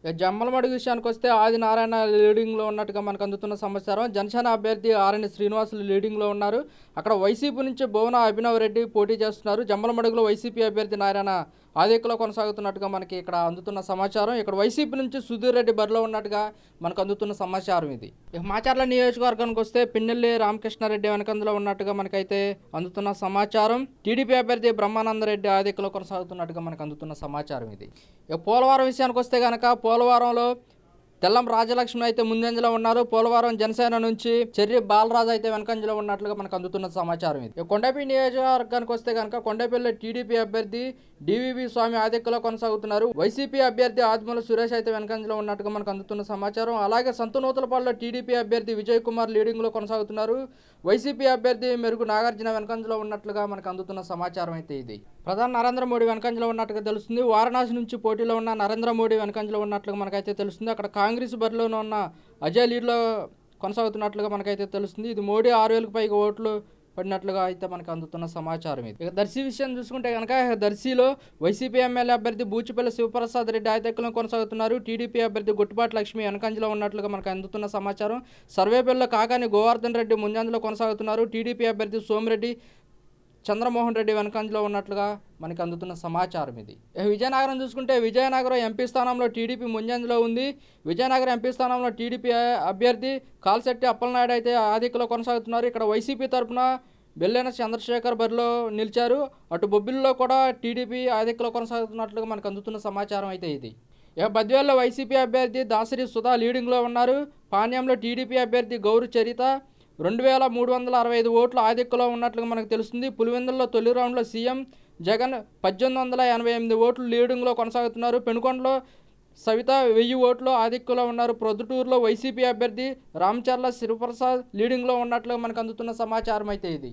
జమ్మలమడుగు విషయానికొస్తే ఆదినారాయణ లీడింగ్లో ఉన్నట్టుగా మనకు అందుతున్న సమాచారం. జనసేన అభ్యర్థి ఆర్ఎన్ శ్రీనివాసులు లీడింగ్లో ఉన్నారు. అక్కడ వైసీపీ నుంచి భువన అభినవ్ రెడ్డి పోటీ చేస్తున్నారు. జమ్మలమడుగులో వైసీపీ అభ్యర్థి నారాయణ ఆధిక్యంలో కొనసాగుతున్నట్టుగా మనకి ఇక్కడ అందుతున్న సమాచారం. ఇక్కడ వైసీపీ నుంచి సుధీర్ రెడ్డి బరిలో ఉన్నట్టుగా మనకు అందుతున్న సమాచారం ఇది. మాచర్ల నియోజకవర్గానికి వస్తే పిన్నెల్లి రామకృష్ణారెడ్డి వెనకందులో ఉన్నట్టుగా మనకైతే అందుతున్న సమాచారం. టీడీపీ అభ్యర్థి బ్రహ్మానందరెడ్డి ఆధిక్యంలో కొనసాగుతున్నట్టుగా మనకు అందుతున్న సమాచారం ఇది. పోలవరం విషయానికి వస్తే కనుక పోలవరంలో తెల్లం రాజలక్ష్మి అయితే ముందంజలో ఉన్నారు. పోలవరం జనసేన నుంచి చెర్రి బాలరాజు అయితే వెనకంజలో ఉన్నట్లుగా మనకు అందుతున్న సమాచారం ఇది. కొండపల్లి నియోజకవర్గానికి వస్తే కనుక కొండపల్లి టీడీపీ అభ్యర్థి డివివి స్వామి ఆధిక్యంలో కొనసాగుతున్నారు. వైసీపీ అభ్యర్థి ఆదిమూల సురేష్ అయితే వెనకంజలో ఉన్నట్టుగా మనకు అందుతున్న సమాచారం. అలాగే సంతనూతలపాడులో టీడీపీ అభ్యర్థి విజయ్ కుమార్ లీడింగ్లో కొనసాగుతున్నారు. వైసీపీ అభ్యర్థి మెరుగు నాగార్జున వెనకంజలో ఉన్నట్లుగా మనకు అందుతున్న సమాచారం అయితే ఇది. ప్రధాని నరేంద్ర మోడీ వెనకంజలో ఉన్నట్టుగా తెలుస్తుంది. వారణాసి నుంచి పోటీలో ఉన్న నరేంద్ర మోడీ వెనకంజలో ఉన్నట్లుగా మనకైతే తెలుస్తుంది. అక్కడ కాంగ్రెస్ బరిలోనే ఉన్న అజయ్ లీడ్లో కొనసాగుతున్నట్లుగా మనకైతే తెలుస్తుంది. ఇది మోడీ 6,000కు పైగా ఓట్లు పడినట్లుగా అయితే మనకు అందుతున్న సమాచారం ఇది. ఇక దర్శి విషయం చూసుకుంటే కనుక దర్శిలో వైసీపీ ఎమ్మెల్యే అభ్యర్థి బూచిపల్లి శివప్రసాద్ రెడ్డి ఆధిక్యంలో కొనసాగుతున్నారు. టీడీపీ అభ్యర్థి గుట్టుపాటి లక్ష్మి వెనకంజలో ఉన్నట్లుగా మనకు అందుతున్న సమాచారం. సర్వేపల్లిలో కాకాని గోవర్ధన్ రెడ్డి ముంజంజలో కొనసాగుతున్నారు. టీడీపీ అభ్యర్థి సోమిరెడ్డి చంద్రమోహన్ రెడ్డి వెనకంజలో ఉన్నట్లుగా మనకు అందుతున్న సమాచారం ఇది. విజయనగరం చూసుకుంటే విజయనగరం ఎంపీ స్థానంలో టీడీపీ ముంజంజలో ఉంది. విజయనగరం ఎంపీ స్థానంలో టీడీపీ అభ్యర్థి కాల్శెట్టి అప్పలనాయుడు అయితే ఆధిక్యంలో కొనసాగుతున్నారు. ఇక్కడ వైసీపీ తరఫున బెల్లెన చంద్రశేఖర్ బరిలో నిలిచారు. అటు బొబ్బిలిలో కూడా టీడీపీ ఆధిక్యంలో కొనసాగుతున్నట్లుగా మనకు అందుతున్న సమాచారం అయితే ఇది. బద్వేల్లో వైసీపీ అభ్యర్థి దాసరి సుధా లీడింగ్లో ఉన్నారు. పాణ్యంలో టీడీపీ అభ్యర్థి గౌరు చరిత 2,365 ఓట్లు ఆధిక్యంలో ఉన్నట్లుగా మనకు తెలుస్తుంది. పులివెందుల్లో తొలి రౌండ్లో సీఎం జగన్ 1,888 ఓట్లు లీడింగ్లో కొనసాగుతున్నారు. పెనుకొండలో సవిత 1000 ఓట్లు ఆధిక్యంలో ఉన్నారు. ప్రొద్దుటూరులో వైసీపీ అభ్యర్థి రామచర్ల శివప్రసాద్ లీడింగ్లో ఉన్నట్లుగా మనకు అందుతున్న సమాచారం అయితే ఇది.